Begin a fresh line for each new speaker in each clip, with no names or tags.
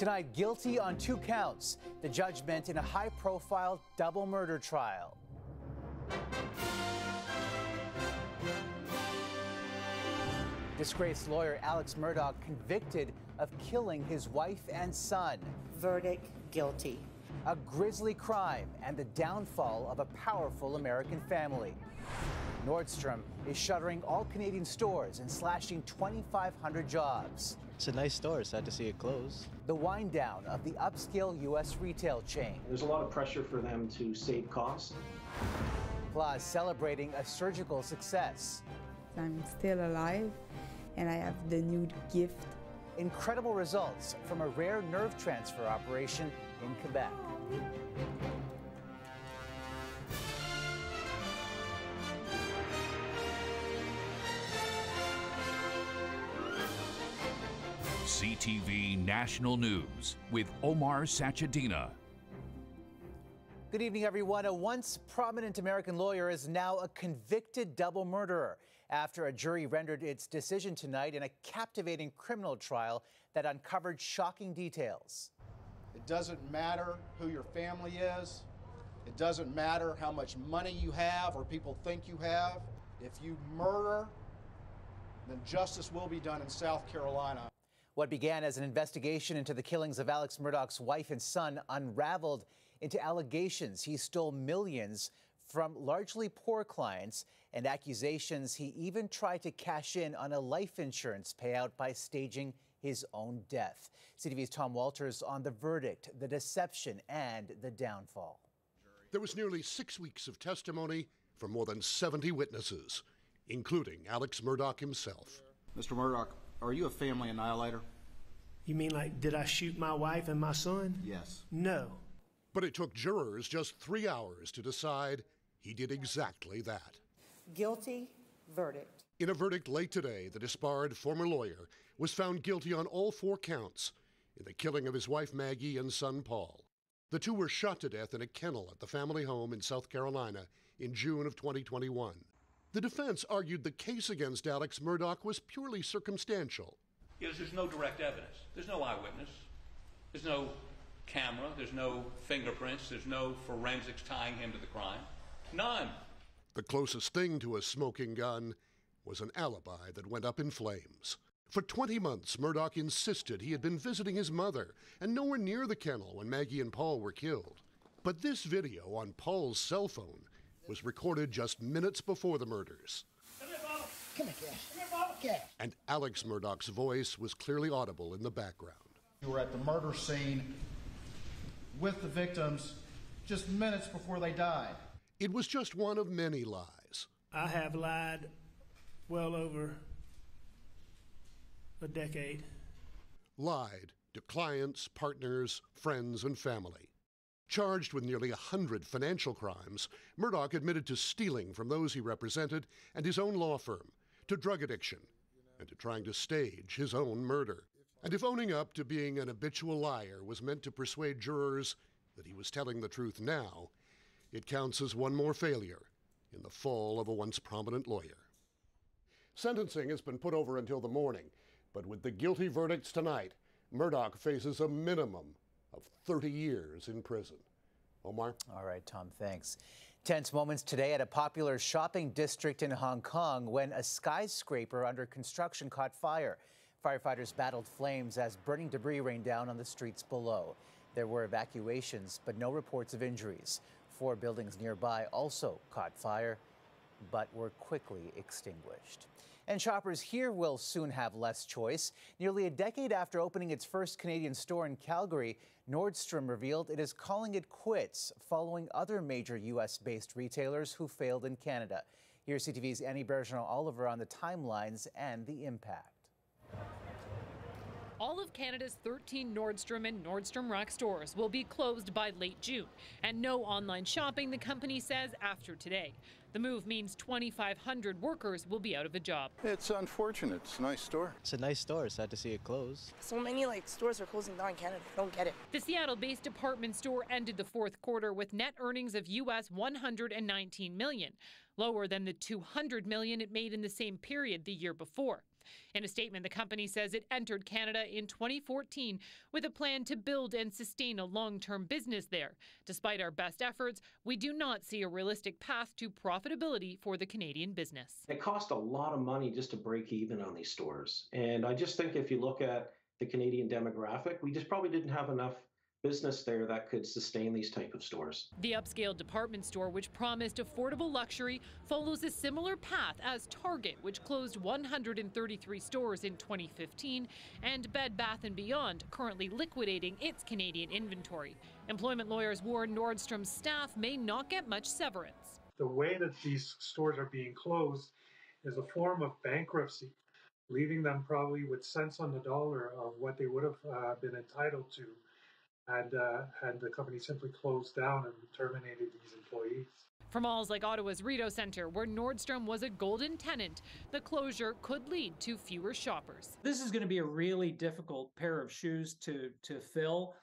Tonight, guilty on 2 counts. The judgment in a high-profile double murder trial. Disgraced lawyer Alex Murdaugh convicted of killing his wife and son.
Verdict, guilty.
A grisly crime and the downfall of a powerful American family. Nordstrom is shuttering all Canadian stores and slashing 2,500 jobs.
It's a nice store. Sad to see it close.
The wind down of the upscale U.S. retail chain.
There's a lot of pressure for them to save costs.
Plus, celebrating a surgical success.
I'm still alive, and I have the new gift.
Incredible results from a rare nerve transfer operation in Quebec.
CTV National News with Omar Sachedina.
Good evening, everyone. A once prominent American lawyer is now a convicted double murderer after a jury rendered its decision tonight in a captivating criminal trial that uncovered shocking details.
It doesn't matter who your family is. It doesn't matter how much money you have or people think you have. If you murder, then justice will be done in South Carolina.
What began as an investigation into the killings of Alex Murdaugh's wife and son unraveled into allegations he stole millions from largely poor clients and accusations he even tried to cash in on a life insurance payout by staging his own death. CTV's Tom Walters on the verdict, the deception, and the downfall.
There was nearly 6 weeks of testimony from more than 70 witnesses, including Alex Murdaugh himself.
Mr. Murdaugh, are you a family annihilator?
You mean like, did I shoot my wife and my son?
Yes.
No.
But it took jurors just 3 hours to decide he did exactly that.
Guilty, verdict.
In a verdict late today, the disbarred former lawyer was found guilty on all 4 counts in the killing of his wife Maggie and son Paul. The two were shot to death in a kennel at the family home in South Carolina in June of 2021. The defense argued the case against Alex Murdaugh was purely circumstantial.
Because there's no direct evidence. There's no eyewitness. There's no camera. There's no fingerprints. There's no forensics tying him to the crime. None.
The closest thing to a smoking gun was an alibi that went up in flames. For 20 months, Murdaugh insisted he had been visiting his mother and nowhere near the kennel when Maggie and Paul were killed. But this video on Paul's cell phone was recorded just minutes before the murders.
Come here, Baba. Come here, Cash. Come here, Baba. Cash.
And Alex Murdaugh's voice was clearly audible in the background.
You were at the murder scene with the victims just minutes before they died.
It was just one of many lies.
I have lied well over a decade.
Lied to clients, partners, friends, and family. Charged with nearly 100 financial crimes, Murdaugh admitted to stealing from those he represented and his own law firm, to drug addiction, and to trying to stage his own murder. And if owning up to being an habitual liar was meant to persuade jurors that he was telling the truth now, it counts as one more failure in the fall of a once prominent lawyer. Sentencing has been put over until the morning, but with the guilty verdicts tonight, Murdaugh faces a minimum of 30 years in prison. Omar?
All right, Tom, thanks. Tense moments today at a popular shopping district in Hong Kong when a skyscraper under construction caught fire. Firefighters battled flames as burning debris rained down on the streets below. There were evacuations, but no reports of injuries. 4 buildings nearby also caught fire, but were quickly extinguished. And shoppers here will soon have less choice. Nearly a decade after opening its first Canadian store in Calgary, Nordstrom revealed it is calling it quits following other major U.S.-based retailers who failed in Canada. Here's CTV's Annie Bergeron-Oliver on the timelines and the impact.
All of Canada's 13 Nordstrom and Nordstrom Rack stores will be closed by late June, and no online shopping, the company says, after today. The move means 2,500 workers will be out of a job.
It's unfortunate. It's a nice store.
It's a nice store. Sad to see it close.
So many stores are closing down in Canada. I don't get it.
The Seattle-based department store ended the fourth quarter with net earnings of US $119 million, lower than the $200 million it made in the same period the year before. In a statement, the company says it entered Canada in 2014 with a plan to build and sustain a long-term business there. Despite our best efforts, we do not see a realistic path to profitability for the Canadian business.
It cost a lot of money just to break even on these stores. And I just think if you look at the Canadian demographic, we just probably didn't have enough business there that could sustain these type of stores.
The upscale department store, which promised affordable luxury, follows a similar path as Target, which closed 133 stores in 2015, and Bed Bath & Beyond, currently liquidating its Canadian inventory. Employment lawyers warn Nordstrom's staff may not get much severance.
The way that these stores are being closed is a form of bankruptcy, leaving them probably with cents on the dollar of what they would have been entitled to had the company simply closed down and terminated these employees.
For malls like Ottawa's Rideau Centre, where Nordstrom was a golden tenant, the closure could lead to fewer shoppers.
This is going to be a really difficult pair of shoes to fill.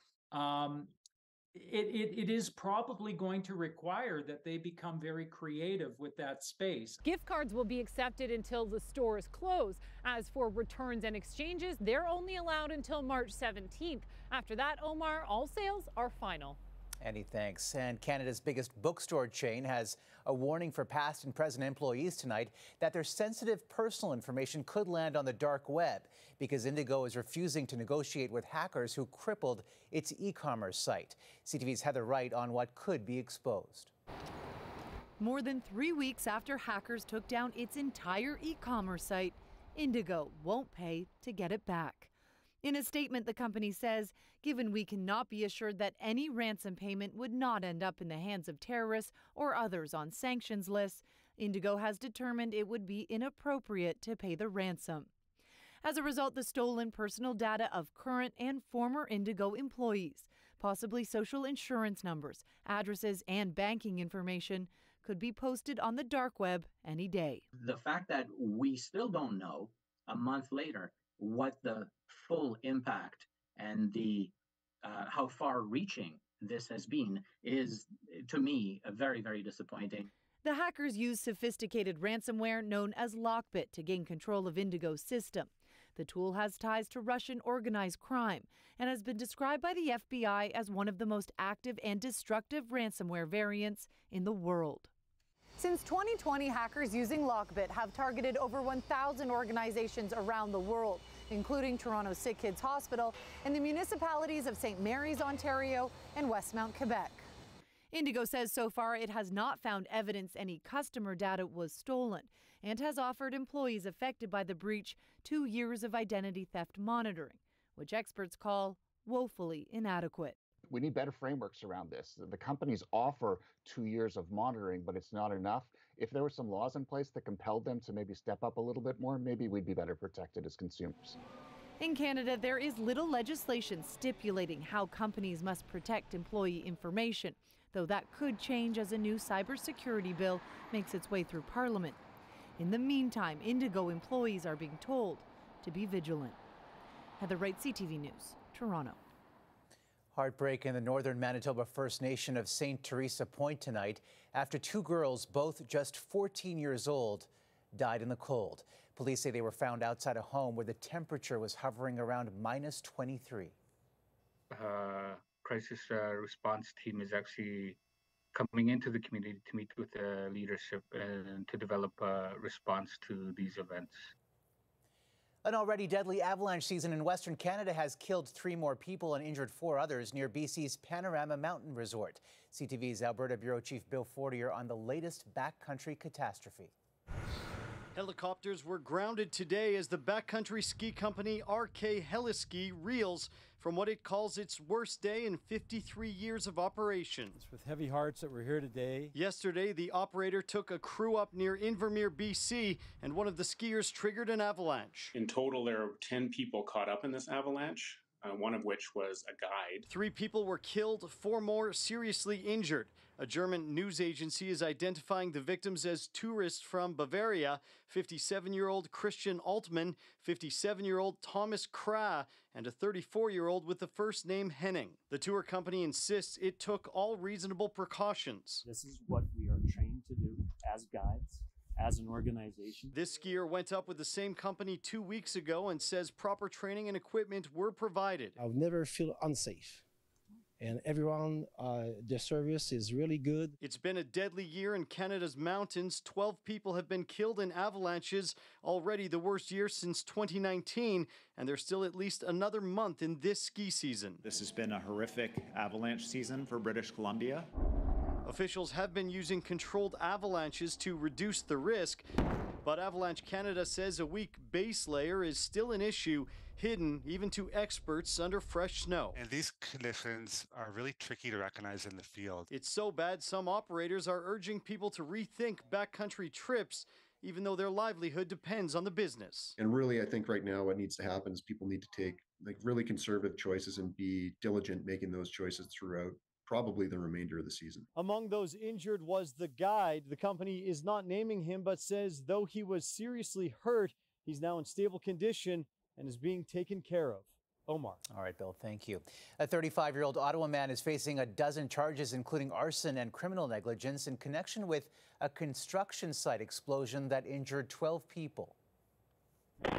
It is probably going to require that they become very creative with that space.
Gift cards will be accepted until the stores close. As for returns and exchanges, they're only allowed until March 17th. After that, Omar, all sales are final.
Andy, thanks. And Canada's biggest bookstore chain has a warning for past and present employees tonight that their sensitive personal information could land on the dark web because Indigo is refusing to negotiate with hackers who crippled its e-commerce site. CTV's Heather Wright on what could be exposed.
More than 3 weeks after hackers took down its entire e-commerce site, Indigo won't pay to get it back. In a statement, the company says, given we cannot be assured that any ransom payment would not end up in the hands of terrorists or others on sanctions lists, Indigo has determined it would be inappropriate to pay the ransom. As a result, the stolen personal data of current and former Indigo employees, possibly social insurance numbers, addresses, and banking information, could be posted on the dark web any day.
The fact that we still don't know, a month later, what the full impact and the how far-reaching this has been is, to me, very, very disappointing.
The hackers used sophisticated ransomware known as Lockbit to gain control of Indigo's system. The tool has ties to Russian organized crime and has been described by the FBI as one of the most active and destructive ransomware variants in the world.
Since 2020, hackers using Lockbit have targeted over 1,000 organizations around the world, including Toronto Sick Kids Hospital and the municipalities of St. Mary's, Ontario, and Westmount, Quebec.
Indigo says so far it has not found evidence any customer data was stolen and has offered employees affected by the breach 2 years of identity theft monitoring, which experts call woefully inadequate.
We need better frameworks around this. The companies offer 2 years of monitoring, but it's not enough. If there were some laws in place that compelled them to maybe step up a little bit more, maybe we'd be better protected as consumers.
In Canada, there is little legislation stipulating how companies must protect employee information, though that could change as a new cybersecurity bill makes its way through Parliament. In the meantime, Indigo employees are being told to be vigilant. Heather Wright, CTV News, Toronto.
Heartbreak in the northern Manitoba First Nation of St. Teresa Point tonight after 2 girls, both just 14 years old, died in the cold. Police say they were found outside a home where the temperature was hovering around -23.
Crisis response team is actually coming into the community to meet with the leadership and to develop a response to these events.
An already deadly avalanche season in Western Canada has killed 3 more people and injured 4 others near BC's Panorama Mountain Resort. CTV's Alberta Bureau Chief Bill Fortier on the latest backcountry catastrophe.
Helicopters were grounded today as the backcountry ski company RK Heliski reels from what it calls its worst day in 53 years of operation.
It's with heavy hearts that we're here today.
Yesterday, the operator took a crew up near Invermere, BC, and one of the skiers triggered an avalanche.
In total, there are 10 people caught up in this avalanche, one of which was a guide.
3 people were killed, 4 more seriously injured. A German news agency is identifying the victims as tourists from Bavaria, 57-year-old Christian Altman, 57-year-old Thomas Kra, and a 34-year-old with the first name Henning. The tour company insists it took all reasonable precautions.
This is what we are trained to do as guides,
as an organization.
This skier went up with the same company 2 weeks ago and says proper training and equipment were provided.
I've never felt unsafe. And everyone, their service is really good.
It's been a deadly year in Canada's mountains. 12 people have been killed in avalanches, already the worst year since 2019, and there's still at least another month in this ski season.
This has been a horrific avalanche season for British Columbia.
Officials have been using controlled avalanches to reduce the risk, but Avalanche Canada says a weak base layer is still an issue, hidden even to experts under fresh snow.
And these conditions are really tricky to recognize in the field.
It's so bad, some operators are urging people to rethink backcountry trips, even though their livelihood depends on the business.
And really, I think right now what needs to happen is people need to take really conservative choices and be diligent making those choices throughout probably the remainder of the season.
Among those injured was the guide. The company is not naming him, but says though he was seriously hurt, he's now in stable condition and is being taken care of. Omar.
All right, Bill, thank you. A 35-year-old Ottawa man is facing a dozen charges, including arson and criminal negligence, in connection with a construction site explosion that injured 12 people. The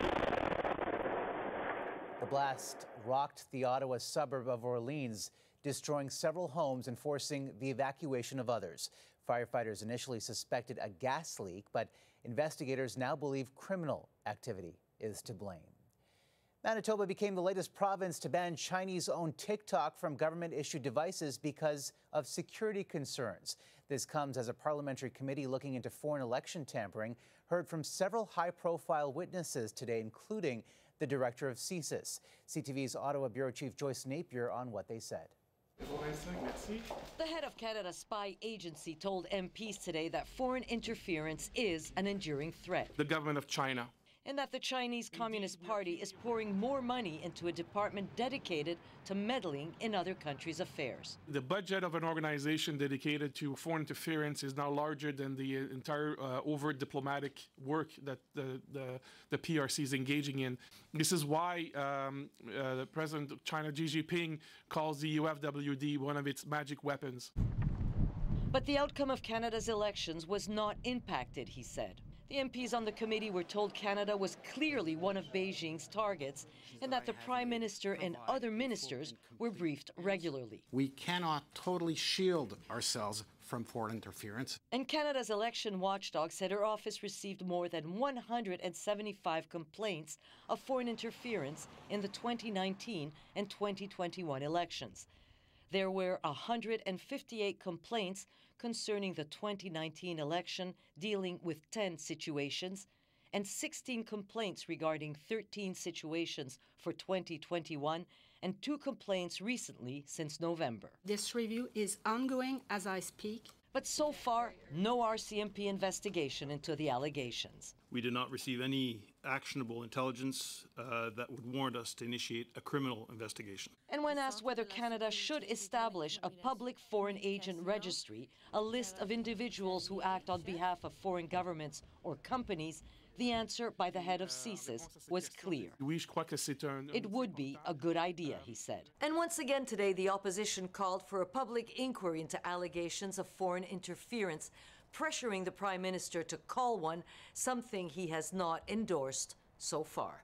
blast rocked the Ottawa suburb of Orleans, destroying several homes and forcing the evacuation of others. Firefighters initially suspected a gas leak, but investigators now believe criminal activity is to blame. Manitoba became the latest province to ban Chinese-owned TikTok from government-issued devices because of security concerns. This comes as a parliamentary committee looking into foreign election tampering heard from several high-profile witnesses today, including the director of CSIS. CTV's Ottawa Bureau Chief Joyce Napier on what they said.
The head of Canada's spy agency told MPs today that foreign interference is an enduring threat.
The government of China.
And that the Chinese Communist Party is pouring more money into a department dedicated to meddling in other countries' affairs.
The budget of an organization dedicated to foreign interference is now larger than the entire overt diplomatic work that the PRC is engaging in. This is why the President of China, Xi Jinping, calls the UFWD one of its magic weapons.
But the outcome of Canada's elections was not impacted, he said. The MPs on the committee were told Canada was clearly one of Beijing's targets and that the Prime Minister and other ministers were briefed regularly.
We cannot totally shield ourselves from foreign interference.
And Canada's election watchdog said her office received more than 175 complaints of foreign interference in the 2019 and 2021 elections. There were 158 complaints concerning the 2019 election, dealing with 10 situations, and 16 complaints regarding 13 situations for 2021, and 2 complaints recently since November.
This review is ongoing as I speak.
But so far, no RCMP investigation into the allegations.
We did not receive any actionable intelligence that would warrant us to initiate a criminal investigation.
And when asked whether Canada should establish a public foreign agent registry, a list of individuals who act on behalf of foreign governments or companies, the answer by the head of CSIS was clear. It would be a good idea, he said. And once again today, the opposition called for a public inquiry into allegations of foreign interference, pressuring the Prime Minister to call one, something he has not endorsed so far.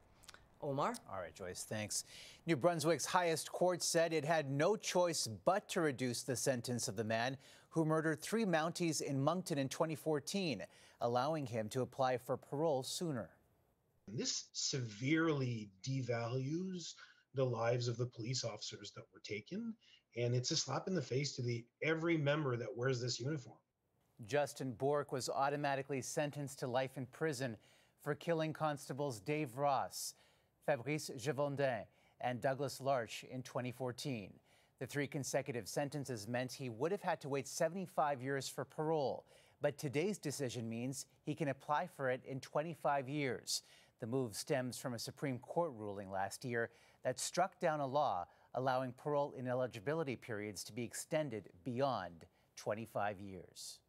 Omar?
All right, Joyce, thanks. New Brunswick's highest court said it had no choice but to reduce the sentence of the man who murdered 3 Mounties in Moncton in 2014, allowing him to apply for parole sooner.
This severely devalues the lives of the police officers that were taken, and it's a slap in the face to every member that wears this uniform.
Justin Bourque was automatically sentenced to life in prison for killing constables Dave Ross, Fabrice Gevondin, and Douglas Larch in 2014. The 3 consecutive sentences meant he would have had to wait 75 years for parole, but today's decision means he can apply for it in 25 years. The move stems from a Supreme Court ruling last year that struck down a law allowing parole ineligibility periods to be extended beyond 25 years.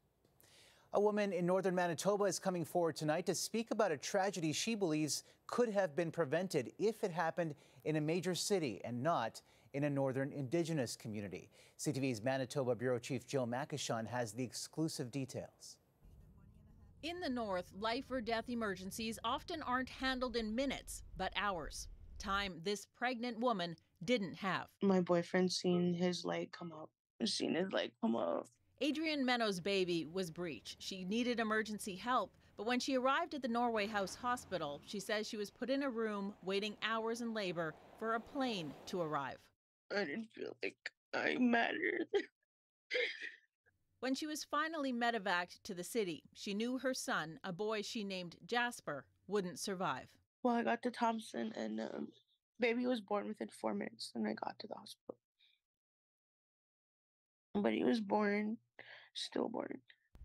A woman in northern Manitoba is coming forward tonight to speak about a tragedy she believes could have been prevented if it happened in a major city and not in a northern Indigenous community. CTV's Manitoba Bureau Chief Jill Makishon has the exclusive details.
In the north, life or death emergencies often aren't handled in minutes, but hours. Time this pregnant woman didn't have.
My boyfriend seen his leg come up.
Adrienne Menno's baby was breech. She needed emergency help, but when she arrived at the Norway House Hospital, she says she was put in a room waiting hours in labor for a plane to arrive.
I didn't feel like I mattered.
When she was finally medevaced to the city, she knew her son, a boy she named Jasper, wouldn't survive.
Well, I got to Thompson and baby was born within 4 minutes and I got to the hospital. But he was born, stillborn.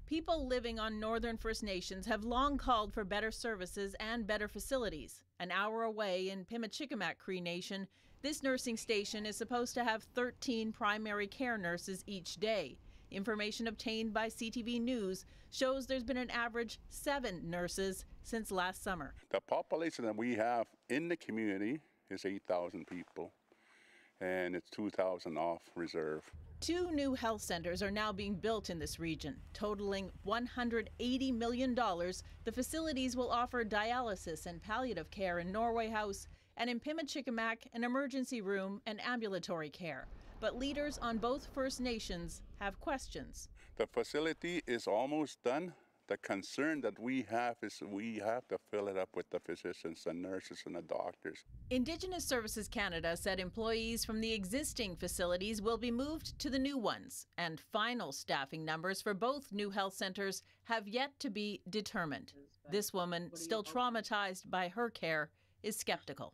People living on Northern First Nations have long called for better services and better facilities. An hour away in Pimachikamak Cree Nation, this nursing station is supposed to have 13 primary care nurses each day. Information obtained by CTV News shows there's been an average 7 nurses since last summer.
The population that we have in the community is 8,000 people, and it's 2,000 off reserve.
2 new health centers are now being built in this region, totaling $180 million. The facilities will offer dialysis and palliative care in Norway House, and in Pimachikamak, an emergency room and ambulatory care. But leaders on both First Nations have questions.
The facility is almost done. The concern that we have is we have to fill it up with the physicians and nurses and the doctors.
Indigenous Services Canada said employees from the existing facilities will be moved to the new ones, and final staffing numbers for both new health centers have yet to be determined. This woman, still traumatized by her care, is skeptical.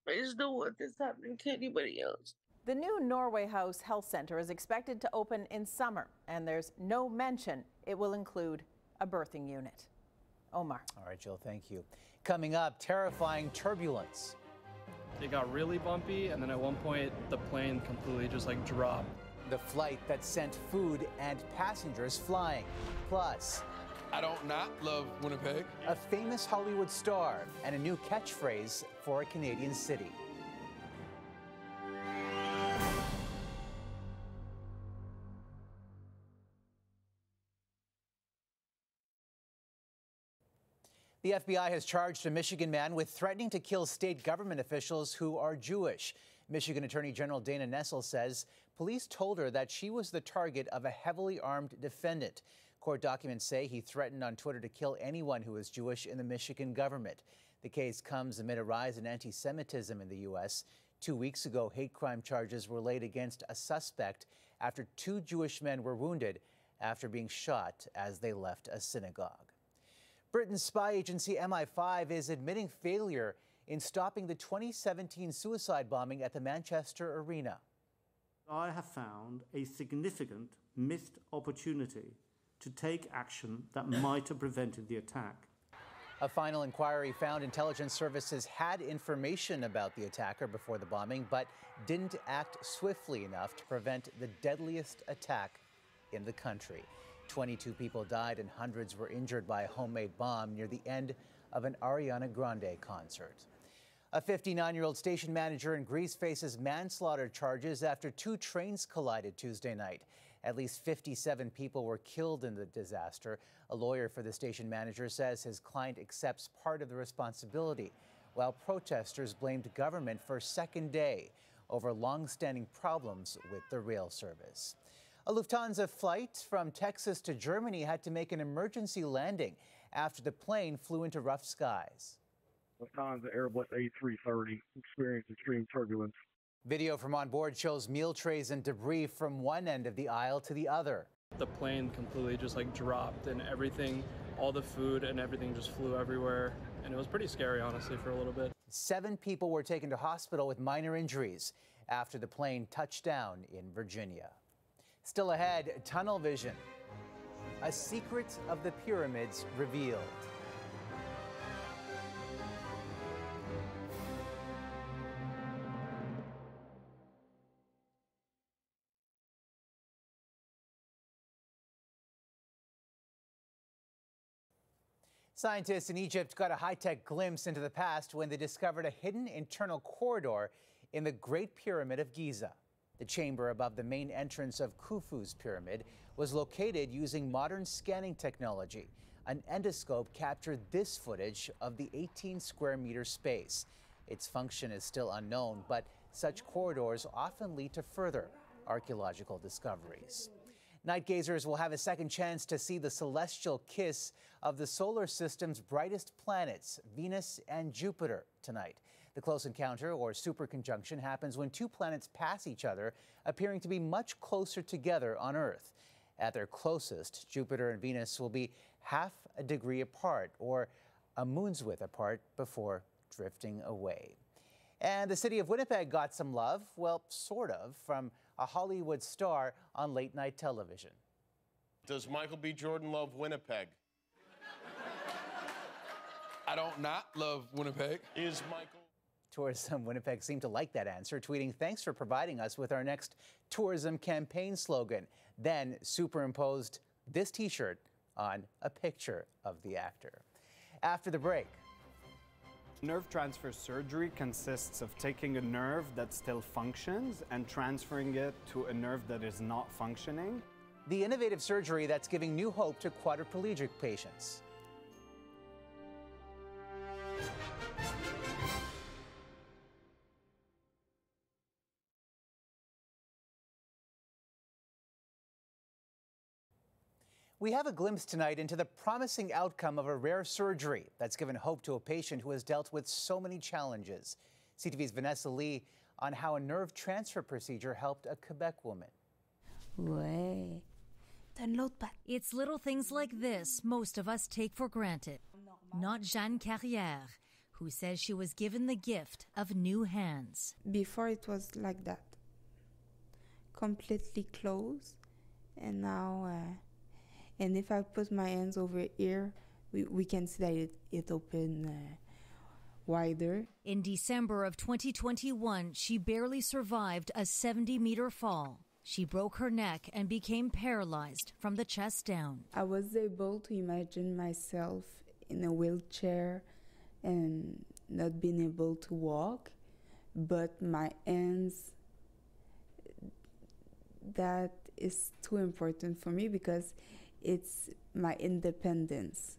I just don't want this happening to anybody else.
The new Norway House Health Center is expected to open in summer, and there's no mention it will include a birthing unit. Omar.
All right, Jill, thank you. Coming up, terrifying turbulence.
It got really bumpy, and then at one point, the plane completely just dropped.
The flight that sent food and passengers flying. Plus,
I don't not love Winnipeg.
A famous Hollywood star and a new catchphrase for a Canadian city. The FBI has charged a Michigan man with threatening to kill state government officials who are Jewish. Michigan Attorney General Dana Nessel says police told her that she was the target of a heavily armed defendant. Court documents say he threatened on Twitter to kill anyone who is Jewish in the Michigan government. The case comes amid a rise in anti-Semitism in the U.S. 2 weeks ago, hate crime charges were laid against a suspect after 2 Jewish men were wounded after being shot as they left a synagogue. Britain's spy agency MI5 is admitting failure in stopping the 2017 suicide bombing at the Manchester Arena.
I have found a significant missed opportunity to take action that might have prevented the attack.
A final inquiry found intelligence services had information about the attacker before the bombing, but didn't act swiftly enough to prevent the deadliest attack in the country. 22 people died and hundreds were injured by a homemade bomb near the end of an Ariana Grande concert. A 59-year-old station manager in Greece faces manslaughter charges after 2 trains collided Tuesday night. At least 57 people were killed in the disaster. A lawyer for the station manager says his client accepts part of the responsibility, while protesters blamed government for a second day over long-standing problems with the rail service. A Lufthansa flight from Texas to Germany had to make an emergency landing after the plane flew into rough skies.
Lufthansa Airbus A330 experienced extreme turbulence.
Video from on board shows meal trays and debris from one end of the aisle to the other.
The plane completely just dropped, and everything, all the food and everything just flew everywhere. And it was pretty scary, honestly, for a little bit.
7 people were taken to hospital with minor injuries after the plane touched down in Virginia. Still ahead, tunnel vision. A secret of the pyramids revealed. Scientists in Egypt got a high-tech glimpse into the past when they discovered a hidden internal corridor in the Great Pyramid of Giza. The chamber above the main entrance of Khufu's pyramid was located using modern scanning technology. An endoscope captured this footage of the 18 square meter space. Its function is still unknown, but such corridors often lead to further archaeological discoveries. Night gazers will have a second chance to see the celestial kiss of the solar system's brightest planets, Venus and Jupiter, tonight. The close encounter, or superconjunction, happens when two planets pass each other, appearing to be much closer together on Earth. At their closest, Jupiter and Venus will be half a degree apart, or a moon's width apart, before drifting away. And the city of Winnipeg got some love, well, sort of, from a Hollywood star on late-night television.
Does Michael B. Jordan love Winnipeg? I don't not love Winnipeg. Is Michael...
Tourism Winnipeg seemed to like that answer, tweeting, "Thanks for providing us with our next tourism campaign slogan." Then superimposed this T-shirt on a picture of the actor. After the break.
Nerve transfer surgery consists of taking a nerve that still functions and transferring it to a nerve that is not functioning.
The innovative surgery that's giving new hope to quadriplegic patients. We have a glimpse tonight into the promising outcome of a rare surgery that's given hope to a patient who has dealt with so many challenges. CTV's Vanessa Lee on how a nerve transfer procedure helped a Quebec woman.
Ouais. It's little things like this most of us take for granted. Not Jeanne Carrière, who says she was given the gift of new hands.
Before it was like that, completely closed, and now... And if I put my hands over here, we can see that it opened wider.
In December of 2021, she barely survived a 70-meter fall. She broke her neck and became paralyzed from the chest down.
I was able to imagine myself in a wheelchair and not being able to walk, but my hands, that is too important for me because it's my independence.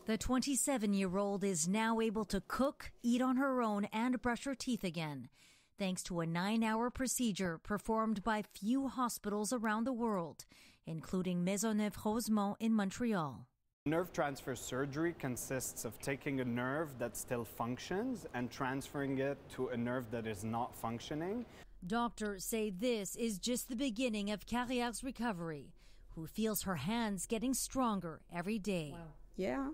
The 27-year-old is now able to cook, eat on her own, and brush her teeth again, thanks to a 9-hour procedure performed by few hospitals around the world, including Maisonneuve-Rosemont in Montreal.
Nerve transfer surgery consists of taking a nerve that still functions and transferring it to a nerve that is not functioning.
Doctors say this is just the beginning of Carrière's recovery, who feels her hands getting stronger every day.
Wow. Yeah.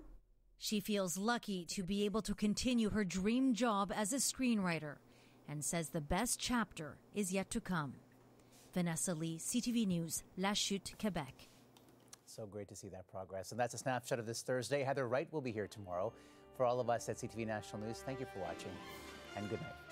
She feels lucky to be able to continue her dream job as a screenwriter and says the best chapter is yet to come. Vanessa Lee, CTV News, La Chute, Quebec.
So great to see that progress. And that's a snapshot of this Thursday. Heather Wright will be here tomorrow. For all of us at CTV National News, thank you for watching and good night.